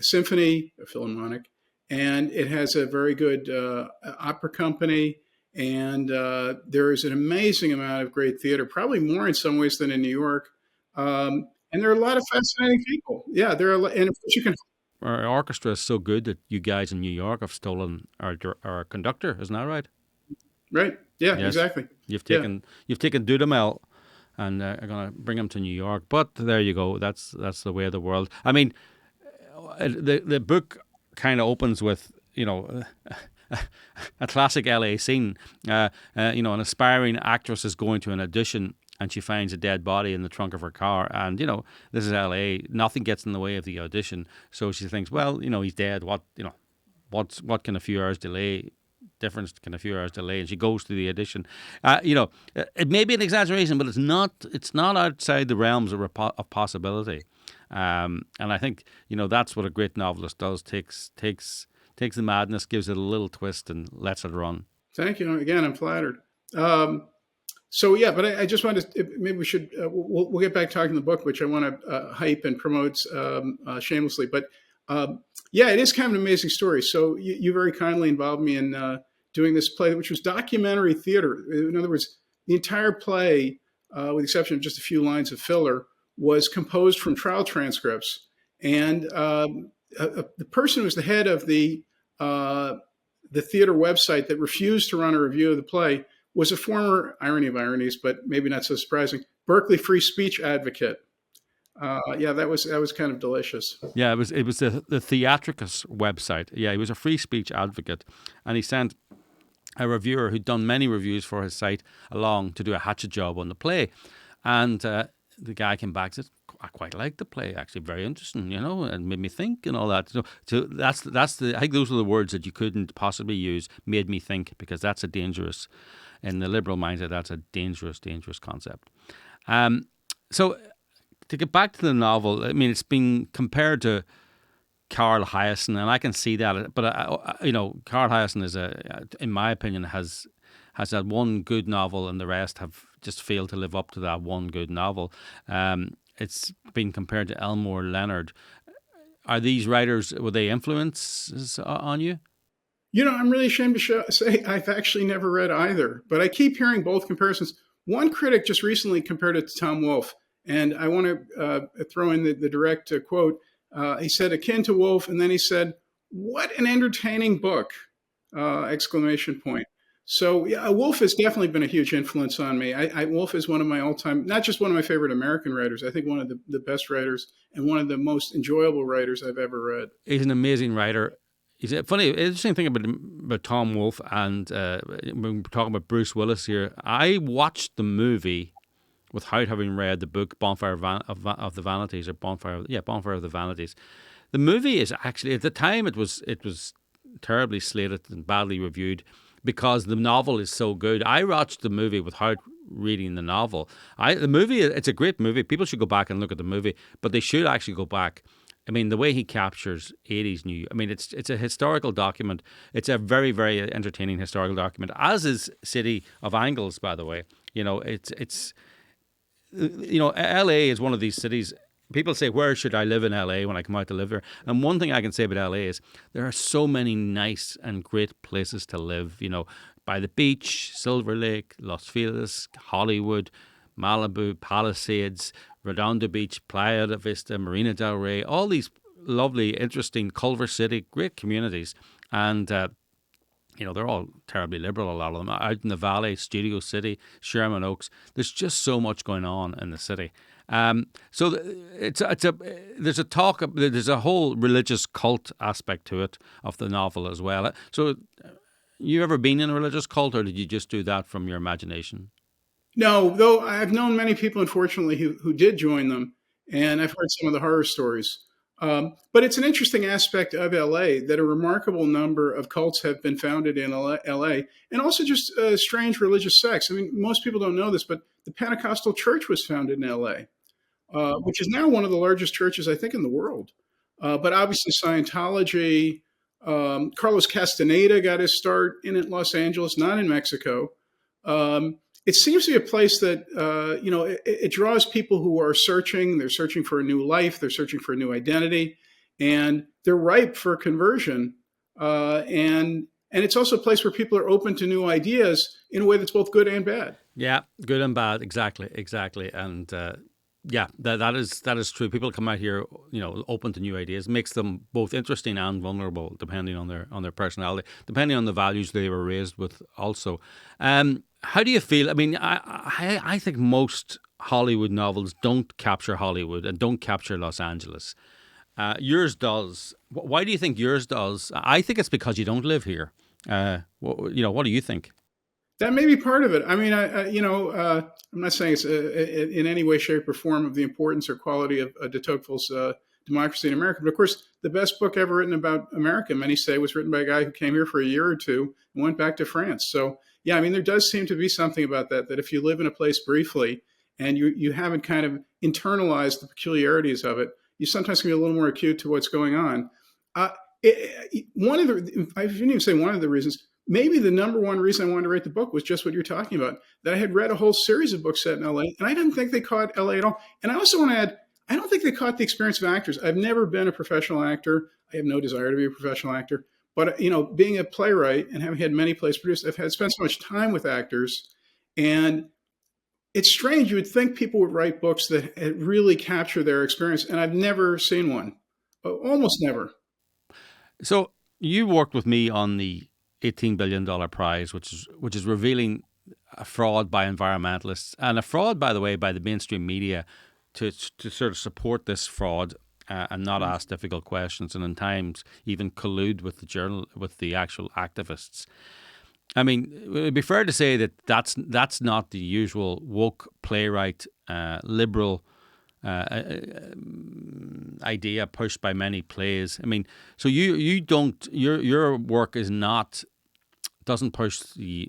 symphony, a philharmonic, and it has a very good opera company. And there is an amazing amount of great theater, probably more in some ways than in New York. And there are a lot of fascinating people. Yeah, there are, and of course you can. Our orchestra is so good that you guys in New York have stolen our conductor. Isn't that right? Right. Yeah. Yes. Exactly. You've taken Dudamel and are going to bring him to New York. But there you go. That's the way of the world. I mean, the book kind of opens with a classic LA scene. An aspiring actress is going to an audition and she finds a dead body in the trunk of her car. And, this is LA. Nothing gets in the way of the audition. So she thinks, well, he's dead. What can a few hours delay difference, kind of a few hours delay, and she goes to the audition. It may be an exaggeration, but it's not. It's not outside the realms of possibility. And I think that's what a great novelist does: takes the madness, gives it a little twist, and lets it run. Thank you. Again, I'm flattered. So yeah, but I just wanted to, maybe we should, we'll get back talking the book, which I want to hype and promote shamelessly. But yeah, it is kind of an amazing story. So you very kindly involved me in doing this play, which was documentary theater. In other words, the entire play, with the exception of just a few lines of filler, was composed from trial transcripts. And the person who was the head of the theater website that refused to run a review of the play was a former, irony of ironies, but maybe not so surprising, Berkeley free speech advocate. Yeah, that was kind of delicious. Yeah, it was the Theatricus website. Yeah, he was a free speech advocate, and he sent a reviewer who'd done many reviews for his site along to do a hatchet job on the play, and the guy came back and said, I quite liked the play, actually, very interesting, and made me think and all that. So that's the, I think those are the words that you couldn't possibly use, made me think, because that's a dangerous, in the liberal mindset, that's a dangerous concept. So to get back to the novel, I mean, it's been compared to Carl Hiaasen, and I can see that, but Carl Hiaasen is in my opinion, has had one good novel, and the rest have just failed to live up to that one good novel. It's been compared to Elmore Leonard. Are these writers, were they influences on you? I'm really ashamed to say I've actually never read either, but I keep hearing both comparisons. One critic just recently compared it to Tom Wolfe, and I want to throw in the direct quote. He said, akin to Wolfe, and then he said, what an entertaining book, exclamation point. So yeah, Wolfe has definitely been a huge influence on me. Wolfe is one of my all-time, not just one of my favorite American writers, I think one of the best writers and one of the most enjoyable writers I've ever read. He's an amazing writer. He's a funny, interesting thing about Tom Wolfe, and when we're talking about Bruce Willis here, I watched the movie without having read the book Bonfire of the Vanities, or Bonfire of the Vanities. The movie is actually, at the time, it was terribly slated and badly reviewed, because the novel is so good. I watched the movie without reading the novel. The movie, it's a great movie. People should go back and look at the movie, but they should actually go back. I mean, the way he captures 80s New York, I mean, it's a historical document. It's a very, very entertaining historical document, as is City of Angles, by the way. It's LA is one of these cities. People say, where should I live in LA when I come out to live there? And one thing I can say about LA is there are so many nice and great places to live, by the beach, Silver Lake, Los Feliz, Hollywood, Malibu, Palisades, Redondo Beach, Playa de Vista, Marina del Rey, all these lovely, interesting Culver City, great communities. And, they're all terribly liberal, a lot of them. Out in the Valley, Studio City, Sherman Oaks, there's just so much going on in the city. So there's a whole religious cult aspect to it, of the novel as well. So you ever been in a religious cult, or did you just do that from your imagination? No, though I've known many people, unfortunately, who did join them, and I've heard some of the horror stories. But it's an interesting aspect of LA that a remarkable number of cults have been founded in LA, and also just strange religious sects. I mean, most people don't know this, but the Pentecostal Church was founded in LA, which is now one of the largest churches, I think, in the world. But obviously Scientology, Carlos Castaneda got his start in Los Angeles, not in Mexico. It seems to be a place that, it draws people who are searching. They're searching for a new life. They're searching for a new identity, and they're ripe for conversion. And it's also a place where people are open to new ideas in a way that's both good and bad. Yeah, good and bad. Exactly. And that is true. People come out here, open to new ideas. Makes them both interesting and vulnerable, depending on their personality, depending on the values they were raised with. Also. How do you feel? I mean, I think most Hollywood novels don't capture Hollywood and don't capture Los Angeles. Yours does. Why do you think yours does? I think it's because you don't live here. What do you think? That may be part of it. I mean, I'm not saying it's in any way, shape, or form of the importance or quality of de Tocqueville's democracy in America. But of course, the best book ever written about America, many say, was written by a guy who came here for a year or two and went back to France. So, yeah, I mean, there does seem to be something about that if you live in a place briefly and you haven't kind of internalized the peculiarities of it, you sometimes can be a little more acute to what's going on. One of the, I shouldn't even say one of the reasons, maybe the number one reason I wanted to write the book was just what you're talking about, that I had read a whole series of books set in LA, and I didn't think they caught LA at all. And I also want to add, I don't think they caught the experience of actors. I've never been a professional actor. I have no desire to be a professional actor. But, being a playwright and having had many plays produced, I've spent so much time with actors. And it's strange. You would think people would write books that really capture their experience. And I've never seen one. Almost never. So you worked with me on the $18 billion prize, which is revealing a fraud by environmentalists and a fraud, by the way, by the mainstream media to sort of support this fraud and not ask difficult questions, and in times even collude with the actual activists. I mean, it would be fair to say that that's not the usual woke playwright liberal idea pushed by many plays. I mean, so you don't, your work doesn't push the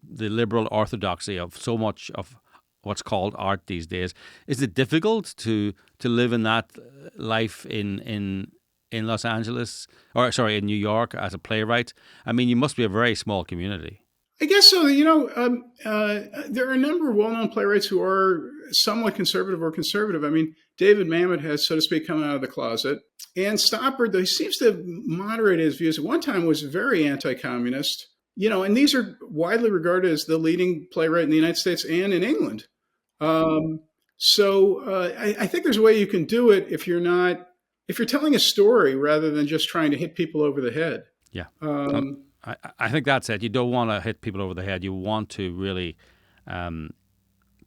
liberal orthodoxy of so much of what's called art these days. Is it difficult to live in that life in Los Angeles, or sorry, in New York as a playwright? I mean, you must be a very small community. I guess so. There are a number of well-known playwrights who are somewhat conservative or conservative. I mean, David Mamet has, so to speak, come out of the closet. And Stoppard, though he seems to have moderated his views, at one time was very anti-communist. And these are widely regarded as the leading playwright in the United States and in England. So I think there's a way you can do it if you're telling a story rather than just trying to hit people over the head. Yeah. I think that's it. You don't want to hit people over the head. You want to really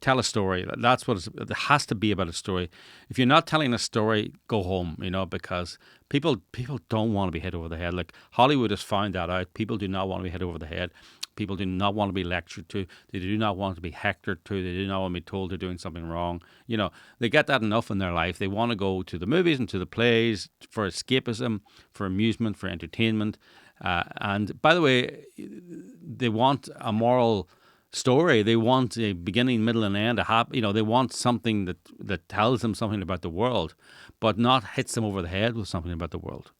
tell a story. That's what it has to be about a story. If you're not telling a story, go home, because people don't want to be hit over the head. Like Hollywood has found that out. People do not want to be hit over the head. People do not want to be lectured to. They do not want to be hectored to. They do not want to be told they're doing something wrong. They get that enough in their life. They want to go to the movies and to the plays for escapism, for amusement, for entertainment. And by the way, they want a moral story. They want a beginning, middle, and end. They want something that tells them something about the world, but not hits them over the head with something about the world.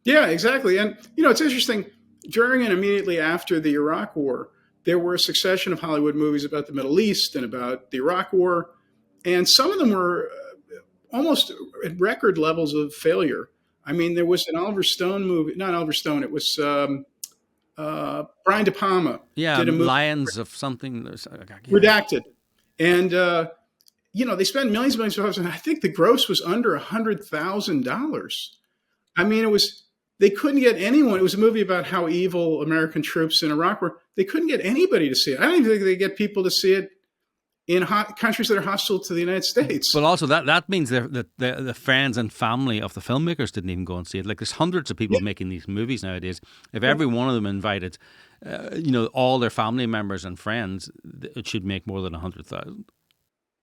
Yeah, exactly. And it's interesting. During and immediately after the Iraq War, there were a succession of Hollywood movies about the Middle East and about the Iraq War, and some of them were almost at record levels of failure. I mean, there was an Oliver Stone movie, not Oliver Stone, it was Brian De Palma. Yeah, did a movie, Lions of something. Redacted. And, they spent millions and millions of dollars, and I think the gross was under $100,000. I mean, they couldn't get anyone. It was a movie about how evil American troops in Iraq were. They couldn't get anybody to see it. I don't even think they get people to see it in countries that are hostile to the United States. But also that means that the friends and family of the filmmakers didn't even go and see it. Like there's hundreds of people making these movies nowadays. If every one of them invited, all their family members and friends, it should make more than 100,000.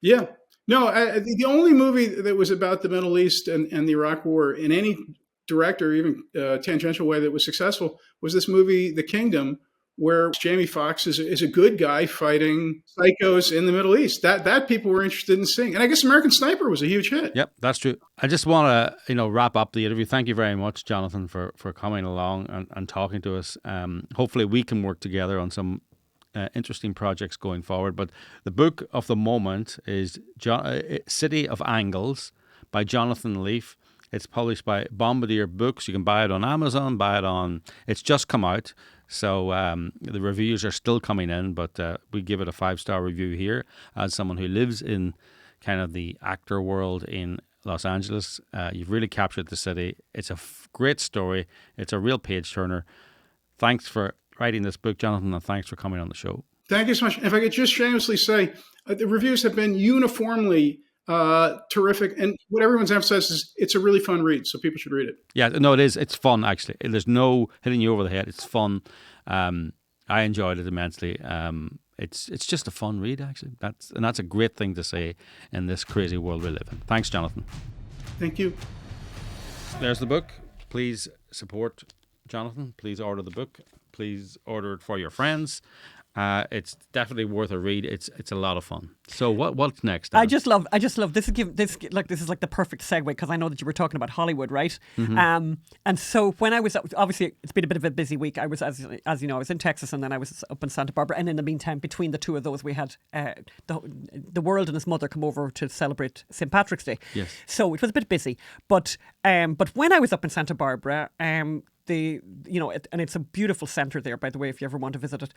Yeah. No, the only movie that was about the Middle East and the Iraq War in any direct or even tangential way that was successful was this movie, The Kingdom, where Jamie Foxx is a good guy fighting psychos in the Middle East. That people were interested in seeing. And I guess American Sniper was a huge hit. Yep, that's true. I just want to wrap up the interview. Thank you very much, Jonathan, for coming along and talking to us. Hopefully we can work together on some interesting projects going forward. But the book of the moment is City of Angles by Jonathan Leaf. It's published by Bombardier Books. You can buy it on Amazon, it's just come out. So the reviews are still coming in, but we give it a 5-star review here as someone who lives in kind of the actor world in Los Angeles. You've really captured the city. It's a great story. It's a real page turner. Thanks for writing this book, Jonathan, and thanks for coming on the show. Thank you so much. If I could just shamelessly say, the reviews have been uniformly terrific, and what everyone's emphasized is it's a really fun read, so people should read it. Yeah, no, it is. It's fun, actually. There's no hitting you over the head. It's fun. I enjoyed it immensely. It's just a fun read, actually. That's a great thing to say in this crazy world we live in. Thanks, Jonathan. Thank you. There's the book. Please support Jonathan. Please order the book. Please order it for your friends. It's definitely worth a read. It's a lot of fun. So what's next? I just love this is like the perfect segue, because I know that you were talking about Hollywood, right? And so when I was, obviously it's been a bit of a busy week. I was, as you know, I was in Texas, and then I was up in Santa Barbara, and in the meantime, between the two of those, we had the world and his mother come over to celebrate St. Patrick's Day. Yes. So it was a bit busy, but when I was up in Santa Barbara, and it's a beautiful centre there, by the way, if you ever want to visit it.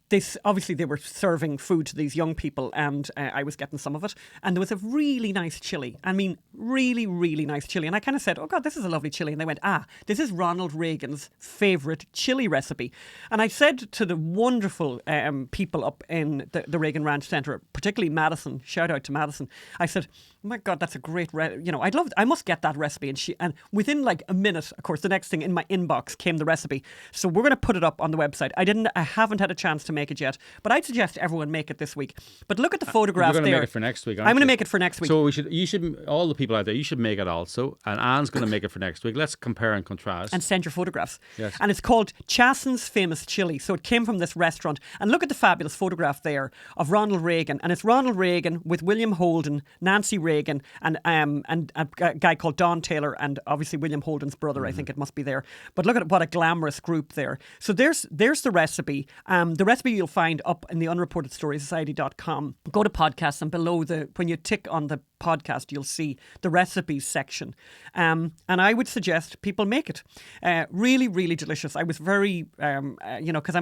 They were serving food to these young people, and I was getting some of it. And there was a really nice chili. I mean, really, really nice chili. And I kind of said, oh God, this is a lovely chili. And they went, this is Ronald Reagan's favourite chili recipe. And I said to the wonderful people up in the Reagan Ranch Centre, particularly Madison, shout out to Madison, I said, oh my God, that's a great, I must get that recipe. And within like a minute, of course, the next thing in my inbox came the recipe. So we're going to put it up on the website. I haven't had a chance to make it yet, but I'd suggest everyone make it this week. But look at the photograph there. You're going to make it for next week, aren't I'm going to you? make it for next week. So you should, all the people out there, you should make it also. And Anne's going to make it for next week. Let's compare and contrast. And send your photographs. Yes. And it's called Chassen's Famous Chili. So it came from this restaurant. And look at the fabulous photograph there of Ronald Reagan. And it's Ronald Reagan with William Holden, Nancy Reagan, and a guy called Don Taylor, and obviously William Holden's brother, I think it must be there. But look at what a glamorous group there. So there's the recipe. The recipe you'll find up in the unreportedstoriesociety.com. Go to podcasts, and below when you tick on the podcast, you'll see the recipes section. And I would suggest people make it. Really, really delicious. I was very, because I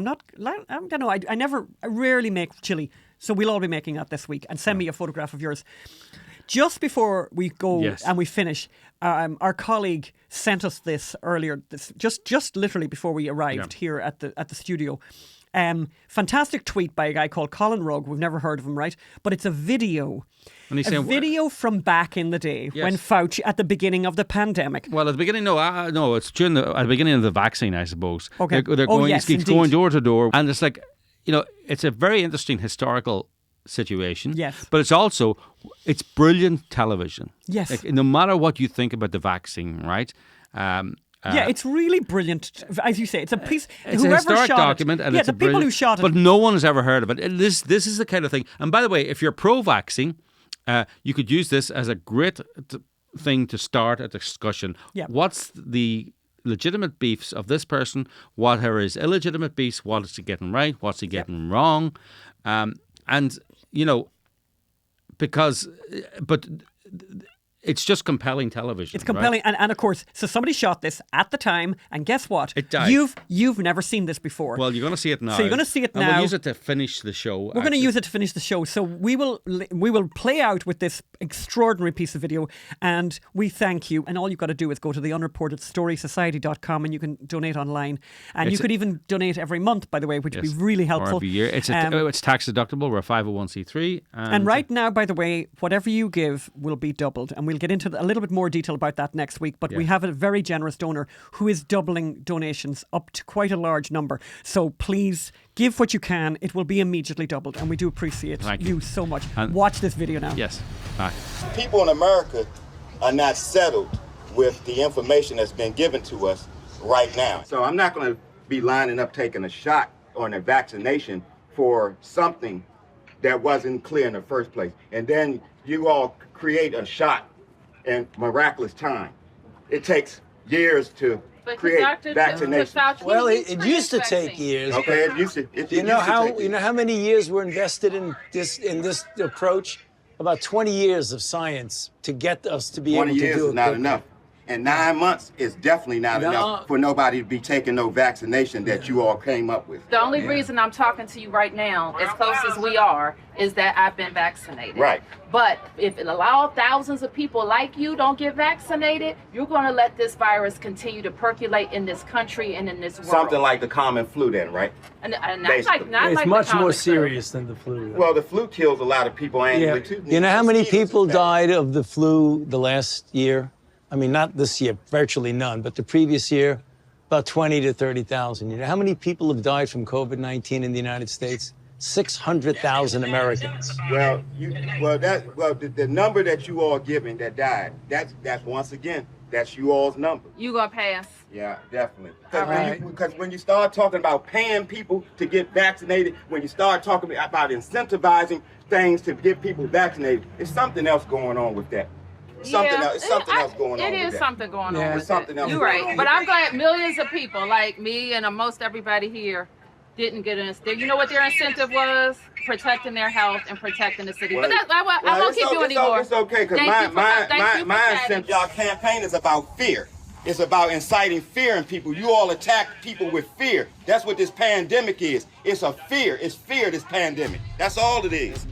rarely make chili. So we'll all be making that this week. And send me a photograph of yours. Just before we go and we finish, our colleague sent us this earlier, just literally before we arrived here at the studio. Fantastic tweet by a guy called Colin Rugg. We've never heard of him, right? But it's a video. Video from back in the day when Fauci, at the beginning of the pandemic. Well, at the beginning, no, it's at the beginning of the vaccine, I suppose. Okay. They're going, he's going door to door, and it's like, it's a very interesting historical situation. Yes. But it's brilliant television. Yes. Like, no matter what you think about the vaccine, right? It's really brilliant. As you say, it's a piece. It's a historic document, and it's the people who shot it. But no one has ever heard of it. This is the kind of thing. And by the way, if you're pro-vaccine, you could use this as a great thing to start a discussion. Yeah. What's the legitimate beefs of this person? What are his illegitimate beefs? What is he getting right? What's he getting wrong? But it's just compelling television. It's compelling, right? and of course, so somebody shot this at the time, and guess what? It died. You've never seen this before. Well, you're going to see it now. So you're going to see it now. And we'll use it to finish the show. We're going to use it to finish the show. So we will play out with this extraordinary piece of video, and we thank you. And all you've got to do is go to the unreportedstoriesociety.com, and you can donate online, and you could even donate every month, by the way, which would be really helpful. Or every year. It's tax deductible. We're a 501c3. And right now, by the way, whatever you give will be doubled, and we'll get into a little bit more detail about that next week. But we have a very generous donor who is doubling donations up to quite a large number. So please give what you can. It will be immediately doubled, and we do appreciate you so much. And watch this video now. Yes. Bye. People in America are not settled with the information that's been given to us right now. So I'm not going to be lining up taking a shot or a vaccination for something that wasn't clear in the first place. And then you all create a shot in miraculous time. It takes years to create vaccination. Well, it used to take years. Okay, it used to. You know how many years were invested in this approach? About 20 years of science to get us to be able to do it. 20 years is not enough. And 9 months is definitely not enough for nobody to be taking no vaccination that you all came up with. The only reason I'm talking to you right now, as close as we are, is that I've been vaccinated. Right. But if it allows thousands of people like you don't get vaccinated, you're going to let this virus continue to percolate in this country and in this world. Something like the common flu then, right? And it's much more serious than the flu. Though. Well, the flu kills a lot of people annually too. You know how many people died of the flu the last year? I mean, not this year, virtually none, but the previous year, about 20 to 30,000. You know how many people have died from COVID-19 in the United States? 600,000 Americans. The number that you all giving that died, that's once again, that's you all's number. You gonna pass? Yeah, definitely. Right. Because when you start talking about paying people to get vaccinated, when you start talking about incentivizing things to get people vaccinated, there's something else going on with that. Something else going on. It is something going on. There's something else. You're going right, on but with I'm that. glad millions of people like me and most everybody here didn't get an incentive. You know what their incentive was? Protecting their health and protecting the city. Well, but I won't keep you anymore. It's okay, because my incentive, y'all campaign is about fear. It's about inciting fear in people. You all attack people with fear. That's what this pandemic is. It's a fear. It's fear, this pandemic. That's all it is.